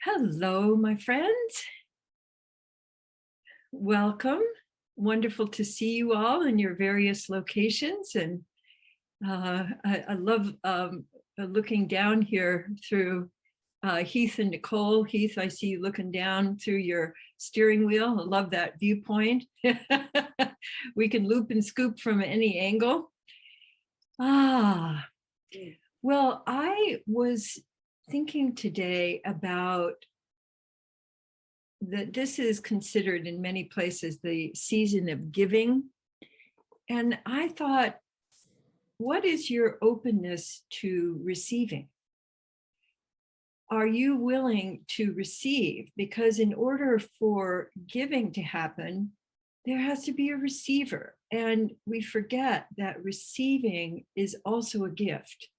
Hello, my friends. Welcome. Wonderful to see you all in your various locations. And I love looking down here through Heath and Nicole. Heath, I see you looking down through your steering wheel. I love that viewpoint. We can loop and scoop from any angle. Well, I was thinking today about that this is considered in many places the season of giving. And I thought, what is your openness to receiving? Are you willing to receive? Because in order for giving to happen, there has to be a receiver. And we forget that receiving is also a gift,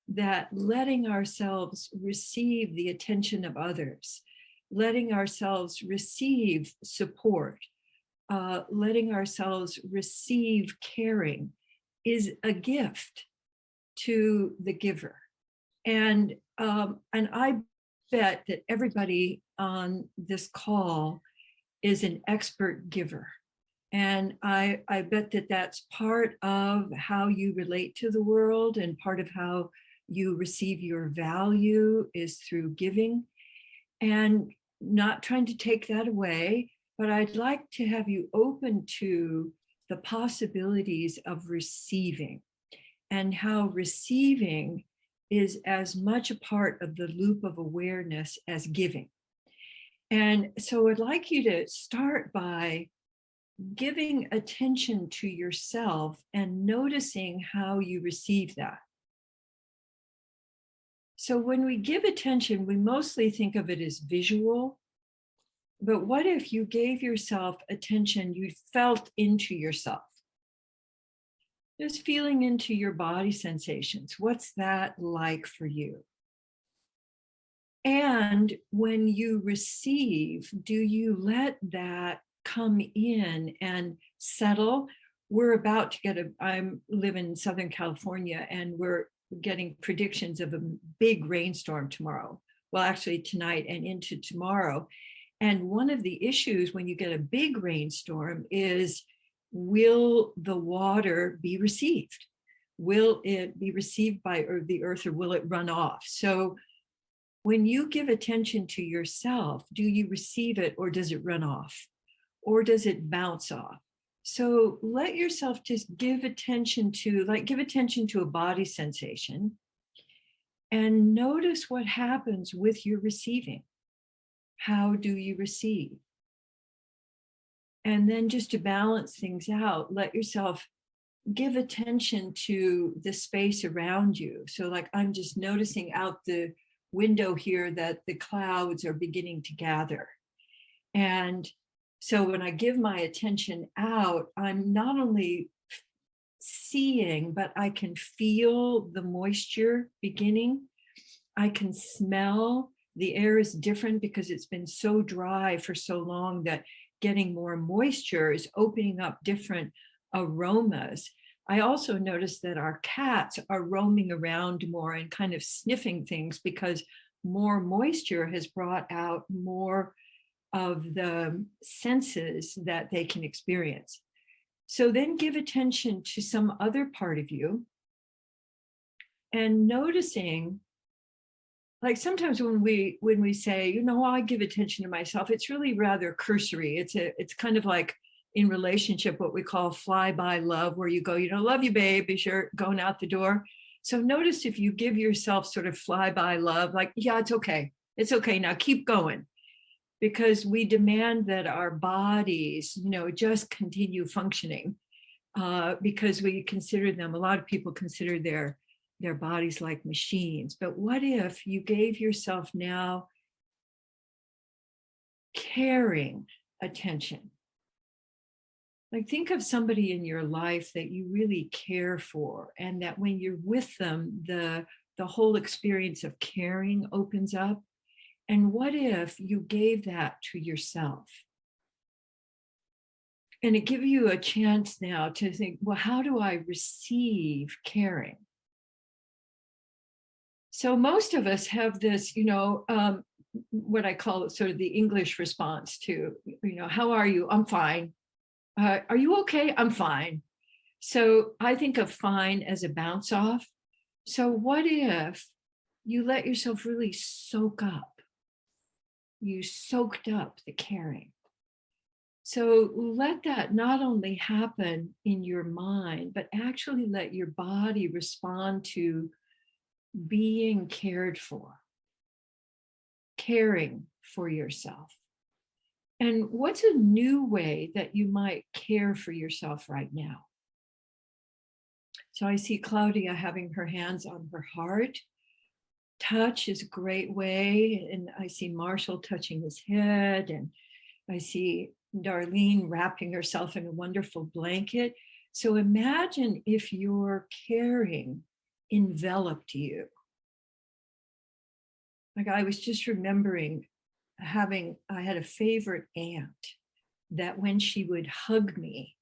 that letting ourselves receive the attention of others, letting ourselves receive support, letting ourselves receive caring is a gift to the giver. And I bet that everybody on this call is an expert giver. And I bet that that's part of how you relate to the world, and part of how you receive your value is through giving. And not trying to take that away, but I'd like to have you open to the possibilities of receiving, and how receiving is as much a part of the loop of awareness as giving. And so I'd like you to start by giving attention to yourself and noticing how you receive that. So when we give attention, we mostly think of it as visual. But what if you gave yourself attention, you felt into yourself? Just feeling into your body sensations. What's that like for you? And when you receive, do you let that come in and settle? We're about to get I live in Southern California, and we're getting predictions of a big rainstorm tomorrow. Well, actually tonight and into tomorrow. And one of the issues when you get a big rainstorm is, will the water be received? Will it be received by the earth, or will it run off? So when you give attention to yourself, do you receive it, or does it run off? Or does it bounce off? So let yourself just give attention to a body sensation, and notice what happens with your receiving. How do you receive? And then just to balance things out, let yourself give attention to the space around you. So like, I'm just noticing out the window here that the clouds are beginning to gather. And so when I give my attention out, I'm not only seeing, but I can feel the moisture beginning. I can smell. The air is different because it's been so dry for so long that getting more moisture is opening up different aromas. I also noticed that our cats are roaming around more and kind of sniffing things, because more moisture has brought out more of the senses that they can experience. So then give attention to some other part of you, and noticing, like sometimes when we say, I give attention to myself, it's really rather cursory. It's kind of like in relationship, what we call fly-by love, where you go, love you, babe, as you're going out the door. So notice if you give yourself sort of fly-by love, like, yeah, it's okay. It's okay. Now keep going. Because we demand that our bodies, just continue functioning, because we consider them, a lot of people consider their bodies like machines. But what if you gave yourself now caring attention? Like, think of somebody in your life that you really care for, and that when you're with them, the whole experience of caring opens up. And what if you gave that to yourself? And it gives you a chance now to think, well, how do I receive caring? So most of us have this, what I call sort of the English response to, how are you? I'm fine. Are you okay? I'm fine. So I think of fine as a bounce off. So what if you let yourself really soak up? You soaked up the caring. So let that not only happen in your mind, but actually let your body respond to being cared for, caring for yourself. And what's a new way that you might care for yourself right now? So I see Claudia having her hands on her heart. Touch is a great way. And I see Marshall touching his head. And I see Darlene wrapping herself in a wonderful blanket. So imagine if your caring enveloped you. Like I was just remembering I had a favorite aunt that when she would hug me,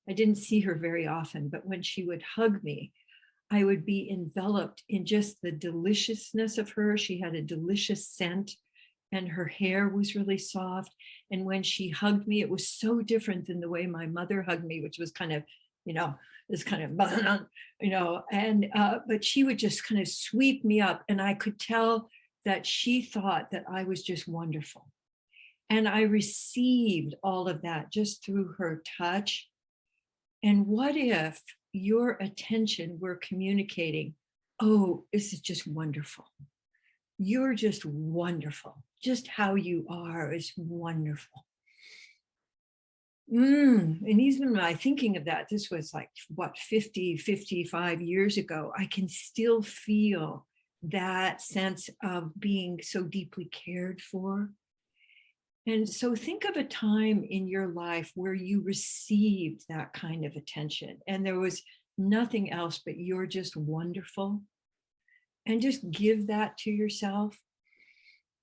I didn't see her very often, but when she would hug me, I would be enveloped in just the deliciousness of her. She had a delicious scent and her hair was really soft. And when she hugged me, it was so different than the way my mother hugged me, which was kind of, this kind of, but she would just kind of sweep me up. And I could tell that she thought that I was just wonderful. And I received all of that just through her touch. And what if your attention were communicating, oh, this is just wonderful. You're just wonderful. Just how you are is wonderful. And even by thinking of that, this was like, 55 years ago, I can still feel that sense of being so deeply cared for. And so think of a time in your life where you received that kind of attention and there was nothing else but you're just wonderful. And just give that to yourself.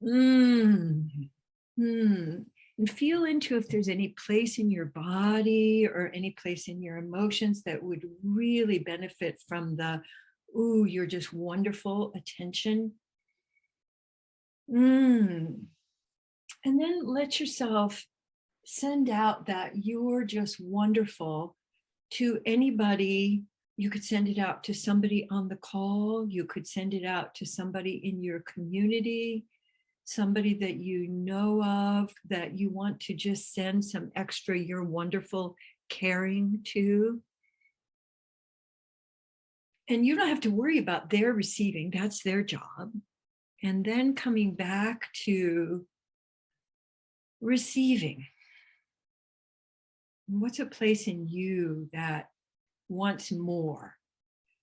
And feel into if there's any place in your body or any place in your emotions that would really benefit from the, ooh, you're just wonderful attention. And then let yourself send out that you're just wonderful to anybody. You could send it out to somebody on the call. You could send it out to somebody in your community, somebody that you know of that you want to just send some extra you're wonderful caring to. And you don't have to worry about their receiving. That's their job. And then coming back to receiving. What's a place in you that wants more?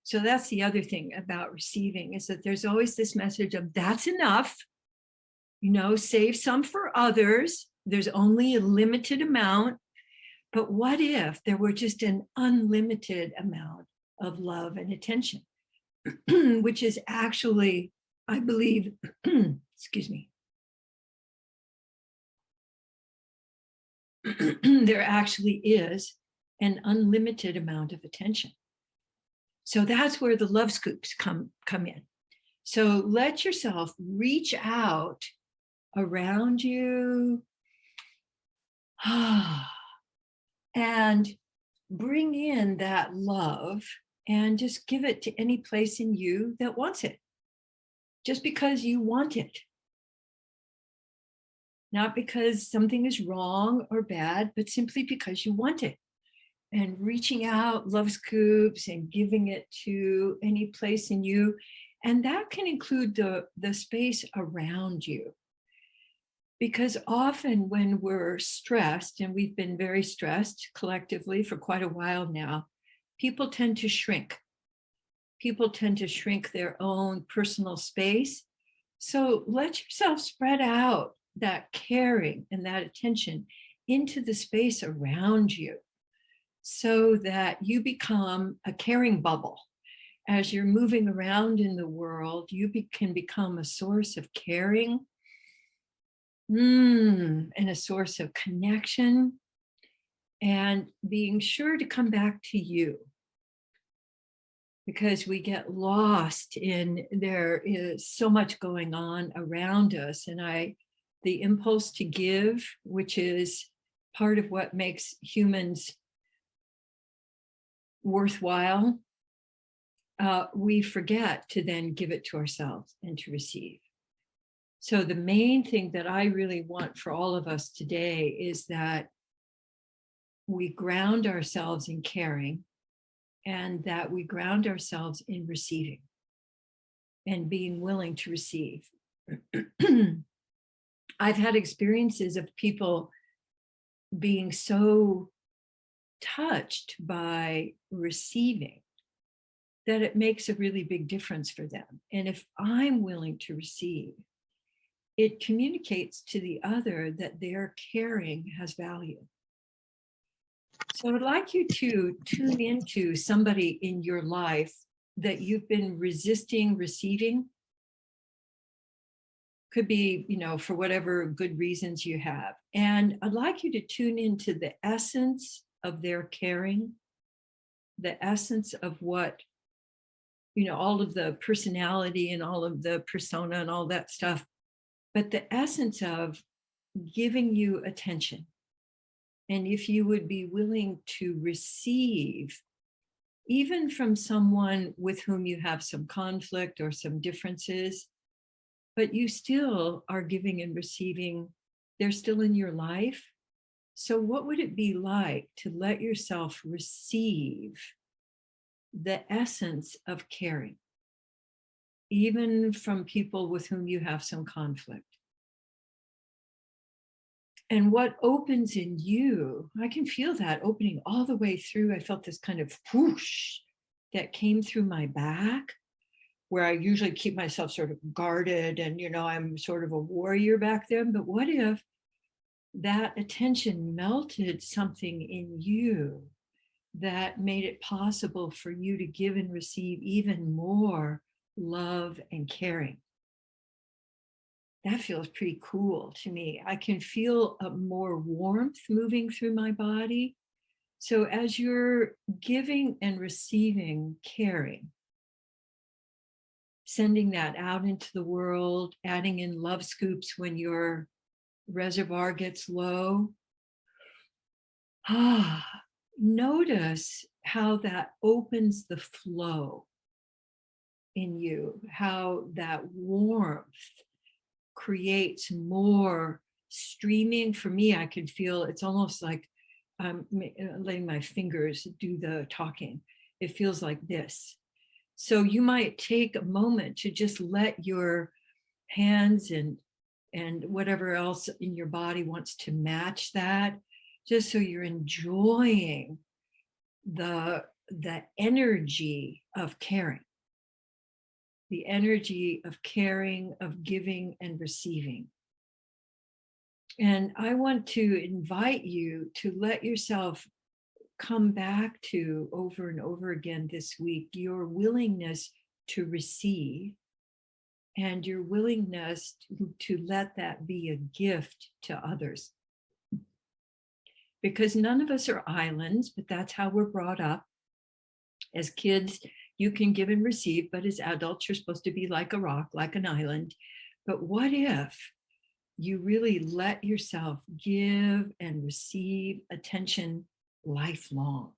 So that's the other thing about receiving is that there's always this message of that's enough, save some for others. There's only a limited amount. But what if there were just an unlimited amount of love and attention, which is actually, I believe, excuse me, there actually is an unlimited amount of attention. So that's where the love scoops come in. So let yourself reach out around you and bring in that love and just give it to any place in you that wants it, just because you want it. Not because something is wrong or bad, but simply because you want it. And reaching out love scoops and giving it to any place in you. And that can include the space around you. Because often when we're stressed, and we've been very stressed collectively for quite a while now, people tend to shrink. People tend to shrink their own personal space. So let yourself spread out that caring and that attention into the space around you so that you become a caring bubble. As you're moving around in the world, you can become a source of caring and a source of connection, and being sure to come back to you, because we get lost in there is so much going on around us. And I the impulse to give, which is part of what makes humans worthwhile, we forget to then give it to ourselves and to receive. So the main thing that I really want for all of us today is that we ground ourselves in caring, and that we ground ourselves in receiving and being willing to receive. I've had experiences of people being so touched by receiving that it makes a really big difference for them. And if I'm willing to receive, it communicates to the other that their caring has value. So I'd like you to tune into somebody in your life that you've been resisting receiving. Could be, for whatever good reasons you have. And I'd like you to tune into the essence of their caring, the essence of what, all of the personality and all of the persona and all that stuff, but the essence of giving you attention. And if you would be willing to receive, even from someone with whom you have some conflict or some differences, but you still are giving and receiving, they're still in your life. So what would it be like to let yourself receive the essence of caring, even from people with whom you have some conflict? And what opens in you, I can feel that opening all the way through. I felt this kind of whoosh that came through my back, where I usually keep myself sort of guarded and, I'm sort of a warrior back then. But what if that attention melted something in you that made it possible for you to give and receive even more love and caring? That feels pretty cool to me. I can feel a more warmth moving through my body. So as you're giving and receiving caring, sending that out into the world, adding in love scoops when your reservoir gets low. Notice how that opens the flow in you, how that warmth creates more streaming. For me, I can feel it's almost like I'm letting my fingers do the talking. It feels like this. So you might take a moment to just let your hands and whatever else in your body wants to match that, just so you're enjoying the energy of caring, the energy of caring, of giving and receiving. And I want to invite you to let yourself come back to over and over again this week your willingness to receive and your willingness to let that be a gift to others. Because none of us are islands, but that's how we're brought up. As kids, you can give and receive, but as adults, you're supposed to be like a rock, like an island. But what if you really let yourself give and receive attention lifelong,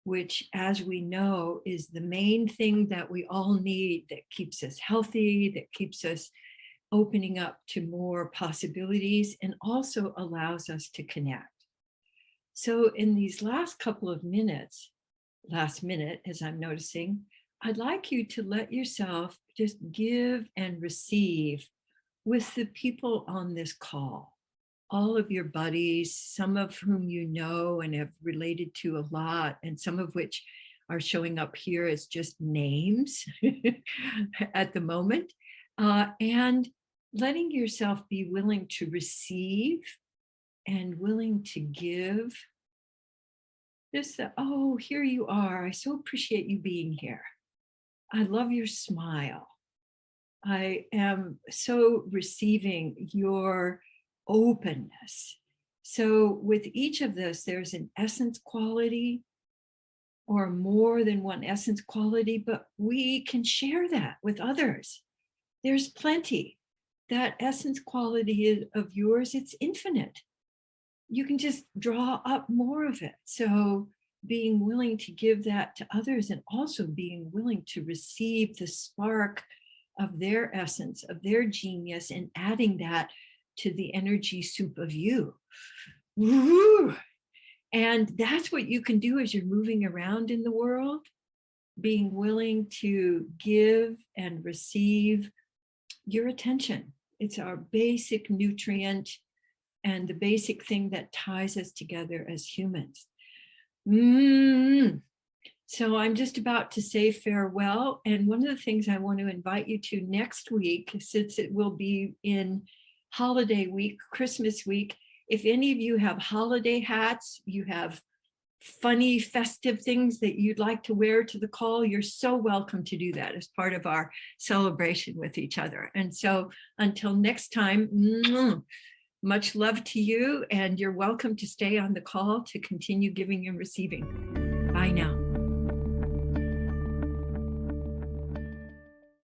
which, as we know, is the main thing that we all need, that keeps us healthy, that keeps us opening up to more possibilities, and also allows us to connect. So in these last couple of minutes, last minute, as I'm noticing, I'd like you to let yourself just give and receive with the people on this call, all of your buddies, some of whom you know and have related to a lot, and some of which are showing up here as just names at the moment, and letting yourself be willing to receive and willing to give. Just that, oh, here you are. I so appreciate you being here. I love your smile. I am so receiving your openness. So with each of this, there's an essence quality or more than one essence quality, but we can share that with others. There's plenty. that essence quality of yours, it's infinite. You can just draw up more of it. So being willing to give that to others, and also being willing to receive the spark of their essence, of their genius, and adding that to the energy soup of you. Woo! And that's what you can do as you're moving around in the world, being willing to give and receive your attention. It's our basic nutrient and the basic thing that ties us together as humans. So I'm just about to say farewell. And one of the things I want to invite you to next week, since it will be in holiday week, Christmas week, if any of you have holiday hats, you have funny festive things that you'd like to wear to the call, you're so welcome to do that as part of our celebration with each other. And so until next time, much love to you, and you're welcome to stay on the call to continue giving and receiving. Bye now.